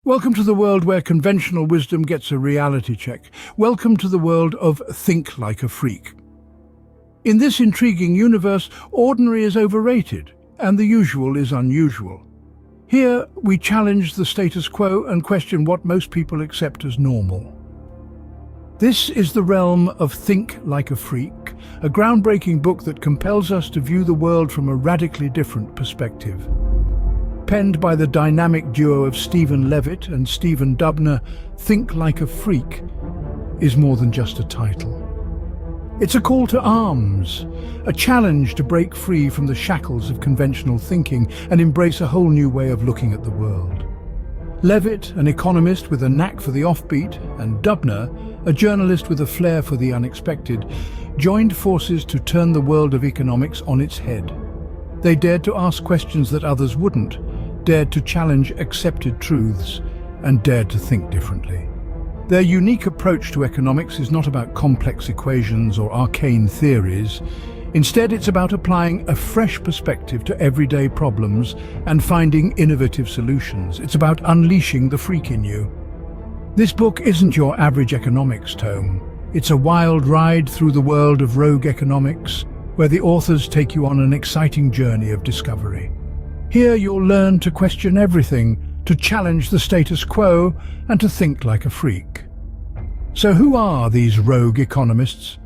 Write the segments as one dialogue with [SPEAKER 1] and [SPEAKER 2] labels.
[SPEAKER 1] Welcome to the world where conventional wisdom gets a reality check. Welcome to the world of think like a freak. In this intriguing universe, ordinary is overrated and the usual is unusual. Here, we challenge the status quo and question what most people accept as normal. This is the realm of Think Like a Freak, a groundbreaking book that compels us to view the world from a radically different perspective. Penned by the dynamic duo of Stephen Levitt and Stephen Dubner, Think Like a Freak is more than just a title. It's a call to arms, a challenge to break free from the shackles of conventional thinking and embrace a whole new way of looking at the world. Levitt, an economist with a knack for the offbeat, and Dubner, a journalist with a flair for the unexpected, joined forces to turn the world of economics on its head. They dared to ask questions that others wouldn't, dared to challenge accepted truths, and dared to think differently. Their unique approach to economics is not about complex equations or arcane theories. Instead, it's about applying a fresh perspective to everyday problems and finding innovative solutions. It's about unleashing the freak in you. This book isn't your average economics tome. It's a wild ride through the world of rogue economics, where the authors take you on an exciting journey of discovery. Here you'll learn to question everything, to challenge the status quo, and to think like a freak. So who are these rogue economists?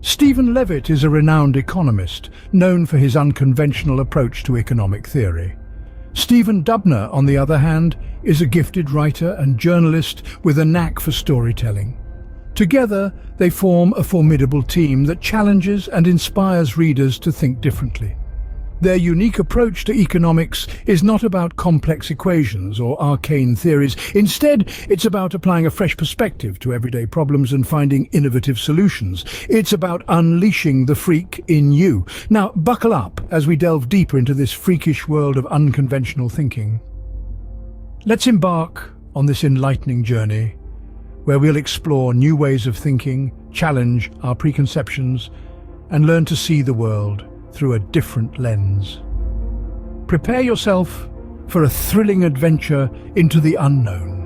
[SPEAKER 1] Stephen Levitt is a renowned economist, known for his unconventional approach to economic theory. Stephen Dubner, on the other hand, is a gifted writer and journalist with a knack for storytelling. Together, they form a formidable team that challenges and inspires readers to think differently. Their unique approach to economics is not about complex equations or arcane theories. Instead, it's about applying a fresh perspective to everyday problems and finding innovative solutions. It's about unleashing the freak in you. Now, buckle up as we delve deeper into this freakish world of unconventional thinking. Let's embark on this enlightening journey, where we'll explore new ways of thinking, challenge our preconceptions, and learn to see the world through a different lens. Prepare yourself for a thrilling adventure into the unknown,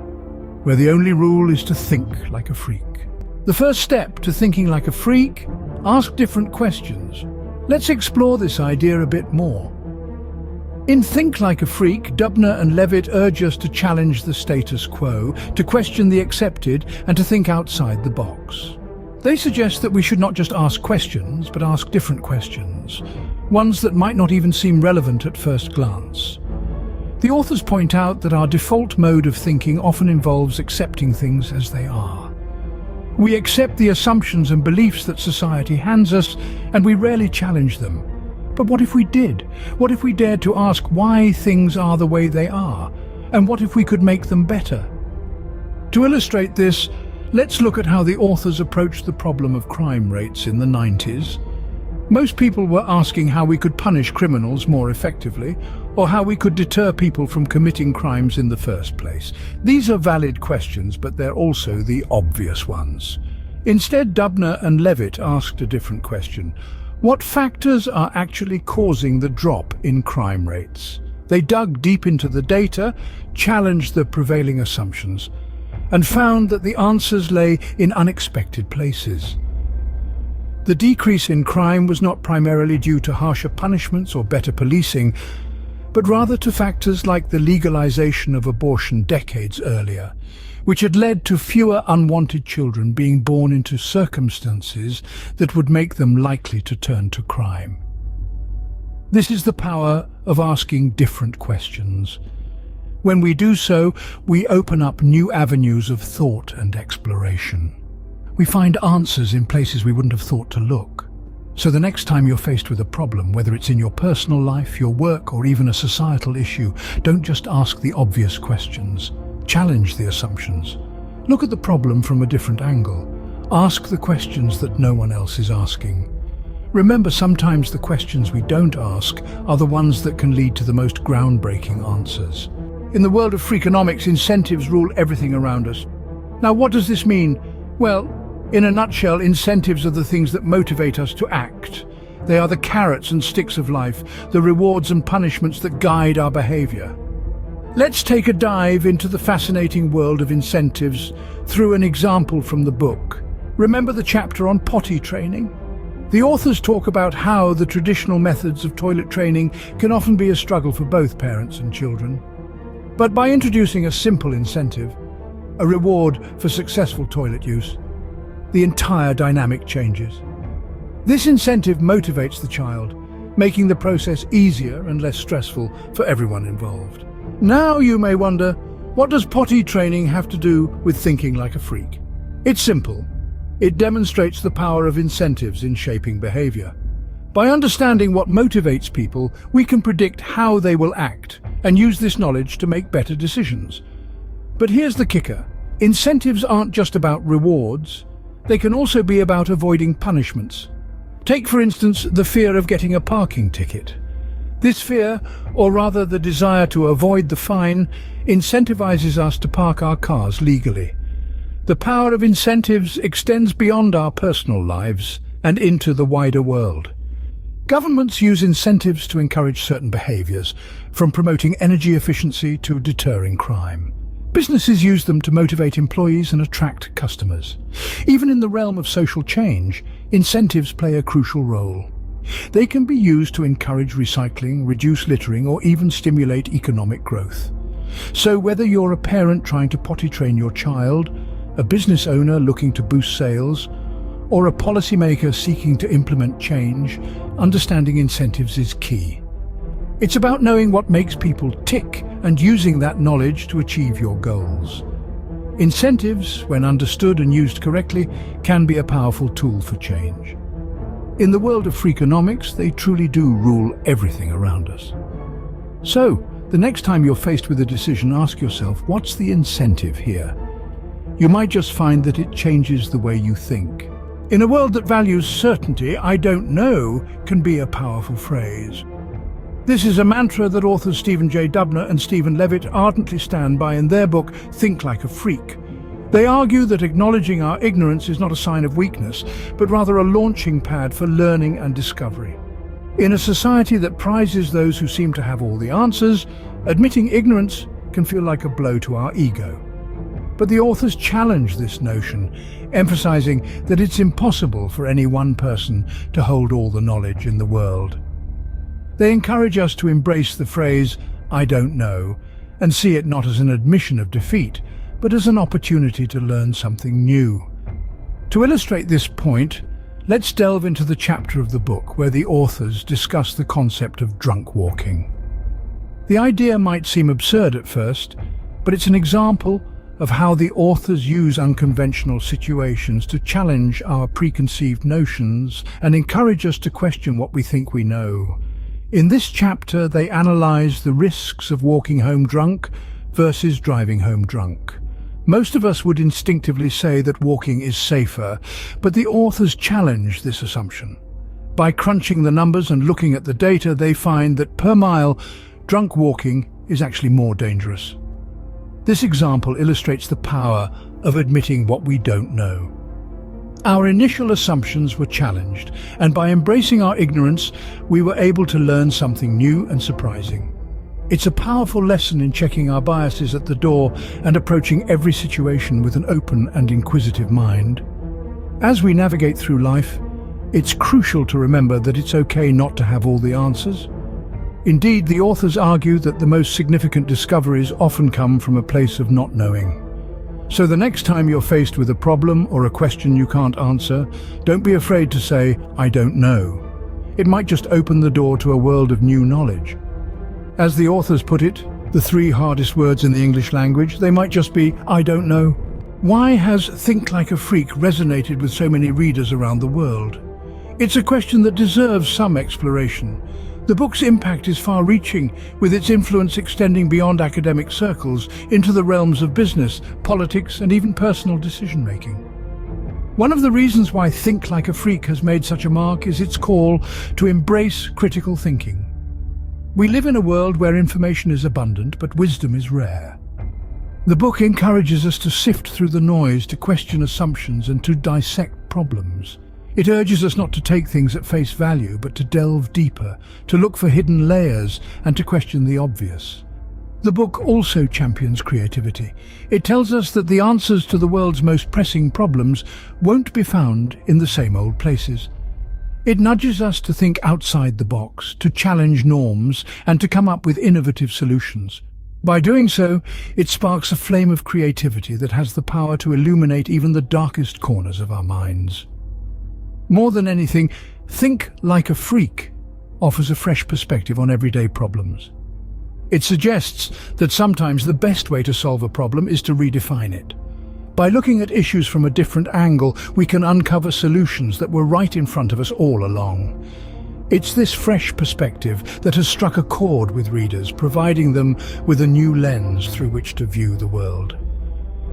[SPEAKER 1] where the only rule is to think like a freak. The first step to thinking like a freak: ask different questions. Let's explore this idea a bit more. In Think Like a Freak, Dubner and Levitt urge us to challenge the status quo, to question the accepted, and to think outside the box. They suggest that we should not just ask questions, but ask different questions, ones that might not even seem relevant at first glance. The authors point out that our default mode of thinking often involves accepting things as they are. We accept the assumptions and beliefs that society hands us, and we rarely challenge them. But what if we did? What if we dared to ask why things are the way they are? And what if we could make them better? To illustrate this, let's look at how the authors approached the problem of crime rates in the 90s. Most people were asking how we could punish criminals more effectively, or how we could deter people from committing crimes in the first place. These are valid questions, but they're also the obvious ones. Instead, Dubner and Levitt asked a different question. What factors are actually causing the drop in crime rates? They dug deep into the data, challenged the prevailing assumptions, and found that the answers lay in unexpected places. The decrease in crime was not primarily due to harsher punishments or better policing, but rather to factors like the legalization of abortion decades earlier, which had led to fewer unwanted children being born into circumstances that would make them likely to turn to crime. This is the power of asking different questions. When we do so, we open up new avenues of thought and exploration. We find answers in places we wouldn't have thought to look. So the next time you're faced with a problem, whether it's in your personal life, your work, or even a societal issue, don't just ask the obvious questions. Challenge the assumptions. Look at the problem from a different angle. Ask the questions that no one else is asking. Remember, sometimes the questions we don't ask are the ones that can lead to the most groundbreaking answers. In the world of freakonomics, incentives rule everything around us. Now, what does this mean? Well, in a nutshell, incentives are the things that motivate us to act. They are the carrots and sticks of life, the rewards and punishments that guide our behavior. Let's take a dive into the fascinating world of incentives through an example from the book. Remember the chapter on potty training? The authors talk about how the traditional methods of toilet training can often be a struggle for both parents and children. But by introducing a simple incentive, a reward for successful toilet use, the entire dynamic changes. This incentive motivates the child, making the process easier and less stressful for everyone involved. Now you may wonder, what does potty training have to do with thinking like a freak? It's simple. It demonstrates the power of incentives in shaping behavior. By understanding what motivates people, we can predict how they will act and use this knowledge to make better decisions. But here's the kicker. Incentives aren't just about rewards. They can also be about avoiding punishments. Take, for instance, the fear of getting a parking ticket. This fear, or rather the desire to avoid the fine, incentivizes us to park our cars legally. The power of incentives extends beyond our personal lives and into the wider world. Governments use incentives to encourage certain behaviors, from promoting energy efficiency to deterring crime. Businesses use them to motivate employees and attract customers. Even in the realm of social change, incentives play a crucial role. They can be used to encourage recycling, reduce littering, or even stimulate economic growth. So whether you're a parent trying to potty train your child, a business owner looking to boost sales, or a policymaker seeking to implement change, understanding incentives is key. It's about knowing what makes people tick and using that knowledge to achieve your goals. Incentives, when understood and used correctly, can be a powerful tool for change. In the world of freakonomics, they truly do rule everything around us. So, the next time you're faced with a decision, ask yourself, what's the incentive here? You might just find that it changes the way you think. In a world that values certainty, "I don't know" can be a powerful phrase. This is a mantra that authors Stephen J. Dubner and Stephen Levitt ardently stand by in their book, Think Like a Freak. They argue that acknowledging our ignorance is not a sign of weakness, but rather a launching pad for learning and discovery. In a society that prizes those who seem to have all the answers, admitting ignorance can feel like a blow to our ego. But the authors challenge this notion, emphasizing that it's impossible for any one person to hold all the knowledge in the world. They encourage us to embrace the phrase, "I don't know," and see it not as an admission of defeat, but as an opportunity to learn something new. To illustrate this point, let's delve into the chapter of the book where the authors discuss the concept of drunk walking. The idea might seem absurd at first, but it's an example of how the authors use unconventional situations to challenge our preconceived notions and encourage us to question what we think we know. In this chapter, they analyze the risks of walking home drunk versus driving home drunk. Most of us would instinctively say that walking is safer, but the authors challenge this assumption. By crunching the numbers and looking at the data, they find that per mile, drunk walking is actually more dangerous. This example illustrates the power of admitting what we don't know. Our initial assumptions were challenged, and by embracing our ignorance, we were able to learn something new and surprising. It's a powerful lesson in checking our biases at the door and approaching every situation with an open and inquisitive mind. As we navigate through life, it's crucial to remember that it's okay not to have all the answers. Indeed, the authors argue that the most significant discoveries often come from a place of not knowing. So the next time you're faced with a problem or a question you can't answer, don't be afraid to say, "I don't know." It might just open the door to a world of new knowledge. As the authors put it, the 3 hardest words in the English language, they might just be, "I don't know." Why has Think Like a Freak resonated with so many readers around the world? It's a question that deserves some exploration. The book's impact is far-reaching, with its influence extending beyond academic circles into the realms of business, politics, and even personal decision-making. One of the reasons why Think Like a Freak has made such a mark is its call to embrace critical thinking. We live in a world where information is abundant, but wisdom is rare. The book encourages us to sift through the noise, to question assumptions, and to dissect problems. It urges us not to take things at face value, but to delve deeper, to look for hidden layers, and to question the obvious. The book also champions creativity. It tells us that the answers to the world's most pressing problems won't be found in the same old places. It nudges us to think outside the box, to challenge norms, and to come up with innovative solutions. By doing so, it sparks a flame of creativity that has the power to illuminate even the darkest corners of our minds. More than anything, Think Like a Freak offers a fresh perspective on everyday problems. It suggests that sometimes the best way to solve a problem is to redefine it. By looking at issues from a different angle, we can uncover solutions that were right in front of us all along. It's this fresh perspective that has struck a chord with readers, providing them with a new lens through which to view the world.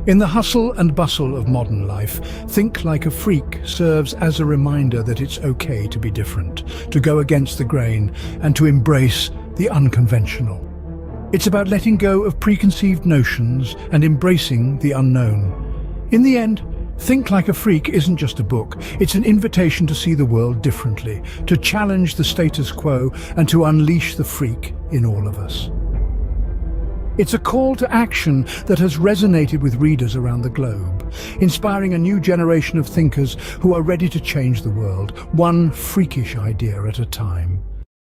[SPEAKER 1] In the hustle and bustle of modern life, Think Like a Freak serves as a reminder that it's okay to be different, to go against the grain, and to embrace the unconventional. It's about letting go of preconceived notions and embracing the unknown. In the end, Think Like a Freak isn't just a book, it's an invitation to see the world differently, to challenge the status quo and to unleash the freak in all of us. It's a call to action that has resonated with readers around the globe, inspiring a new generation of thinkers who are ready to change the world, one freakish idea at a time.